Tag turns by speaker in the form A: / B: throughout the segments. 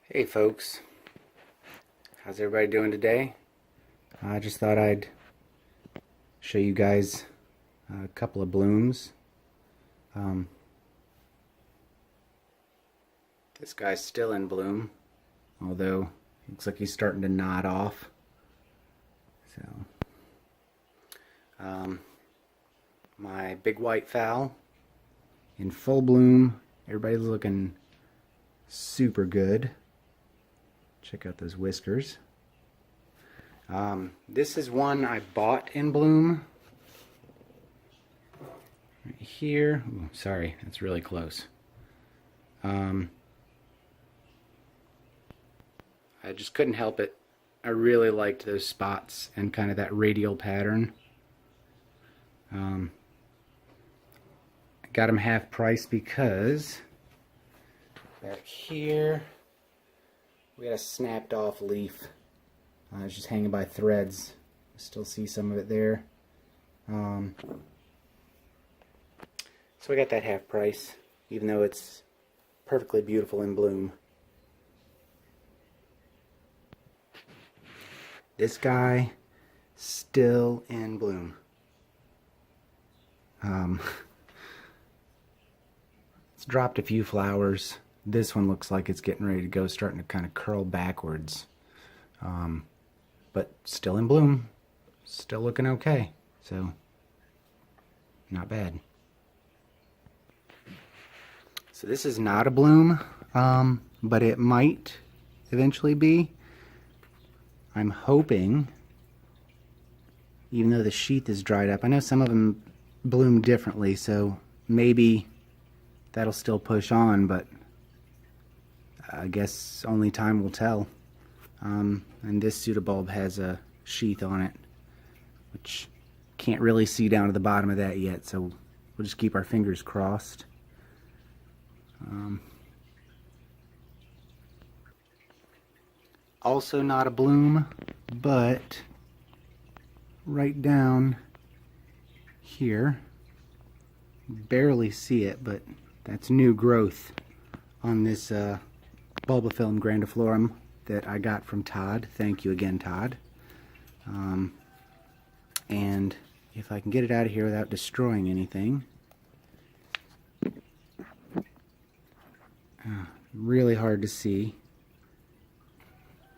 A: Hey folks, how's everybody doing today? I just thought I'd show you guys a couple of blooms. This guy's still in bloom, although looks like he's starting to nod off. My big white fowl in full bloom. Everybody's looking super good. Check out those whiskers. This is one I bought in bloom. Right here. Ooh, sorry, that's really close. I just couldn't help it. I really liked those spots and kind of that radial pattern. I got them half price because back here we had a snapped off leaf. It's just hanging by threads. Still see some of it there. So we got that half price, even though it's perfectly beautiful in bloom. This guy, still in bloom. It's dropped a few flowers. This one looks like it's getting ready to go, starting to kind of curl backwards. But still in bloom. Still looking okay. So, not bad. So this is not a bloom, but it might eventually be. I'm hoping, even though the sheath is dried up, I know some of them bloom differently, so maybe that'll still push on, but I guess only time will tell. And this pseudobulb has a sheath on it, which can't really see down to the bottom of that yet, so we'll just keep our fingers crossed. Also not a bloom, but right down here, barely see it, but that's new growth on this bulbifilm grandiflorum that I got from Todd. Thank you again, Todd. And if I can get it out of here without destroying anything. Really hard to see.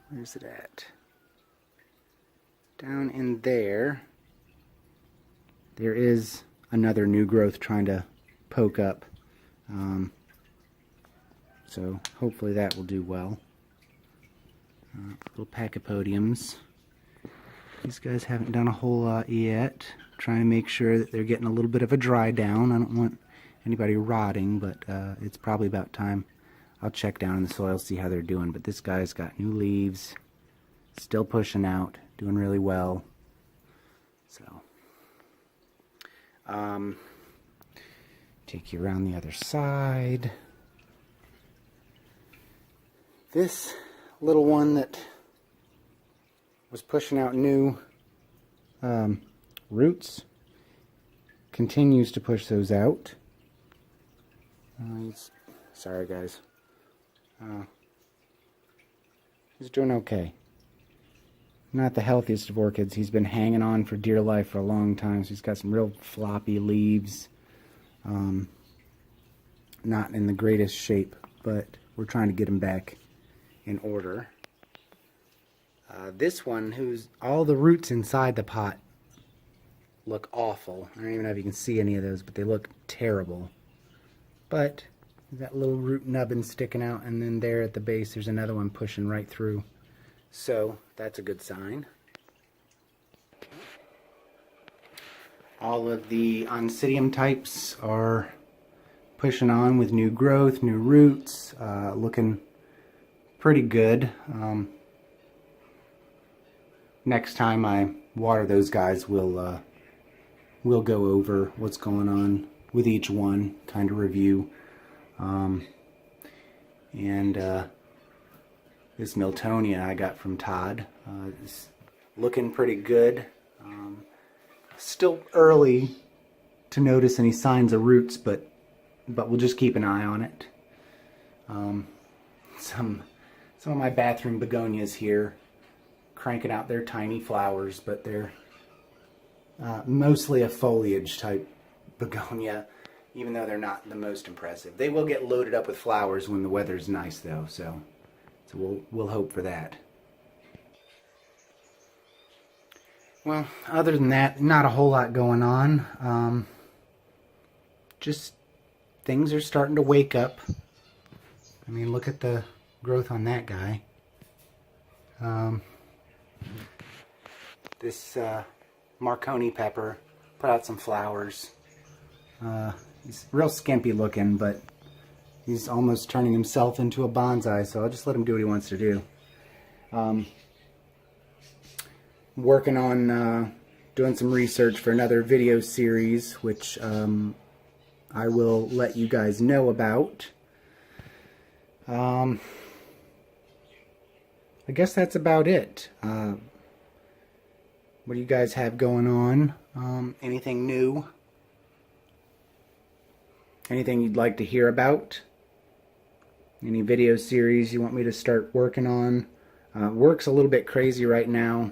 A: Where's it at? Down in there. There is another new growth trying to poke up. So hopefully that will do well. Little pachypodiums. These guys haven't done a whole lot yet. Trying to make sure that they're getting a little bit of a dry down. I don't want anybody rotting, but it's probably about time. I'll check down in the soil, see how they're doing. But this guy's got new leaves, still pushing out, doing really well. So, take you around the other side. This little one that was pushing out new roots continues to push those out. Sorry guys. He's doing okay. Not the healthiest of orchids. He's been hanging on for dear life for a long time, so he's got some real floppy leaves. Not in the greatest shape, but we're trying to get him back in order. This one, who's all the roots inside the pot look awful. I don't even know if you can see any of those, but they look terrible. But that little root nubbin sticking out, and then there at the base there's another one pushing right through. So that's a good sign. All of the Oncidium types are pushing on with new growth, new roots, looking pretty good. Next time I water those guys, we'll go over what's going on with each one, kind of review. This Miltonia I got from Todd is looking pretty good. Still early to notice any signs of roots, but we'll just keep an eye on it. Some Some of my bathroom begonias here, cranking out their tiny flowers, but they're mostly a foliage type begonia, even though they're not the most impressive. They will get loaded up with flowers when the weather's nice though, so we'll hope for that. Well, other than that, not a whole lot going on. Just things are starting to wake up. I mean, look at the growth on that guy. This Marconi pepper put out some flowers. He's real skimpy looking, but he's almost turning himself into a bonsai, so I'll just let him do what he wants to do. Working on doing some research for another video series, which I will let you guys know about. I guess that's about it. What do you guys have going on? Anything new? Anything you'd like to hear about? Any video series you want me to start working on? Work's a little bit crazy right now.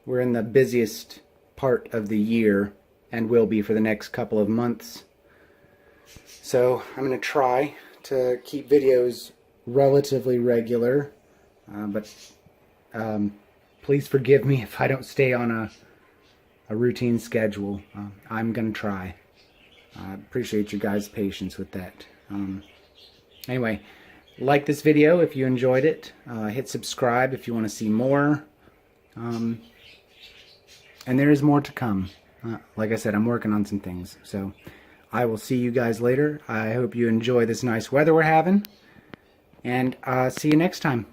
A: We're in the busiest part of the year and will be for the next couple of months. So I'm going to try to keep videos relatively regular, but please forgive me if I don't stay on a routine schedule. I'm going to try. I appreciate you guys' patience with that. Anyway, like this video if you enjoyed it. Hit subscribe if you want to see more. And there is more to come. Like I said, I'm working on some things. So I will see you guys later. I hope you enjoy this nice weather we're having. And see you next time.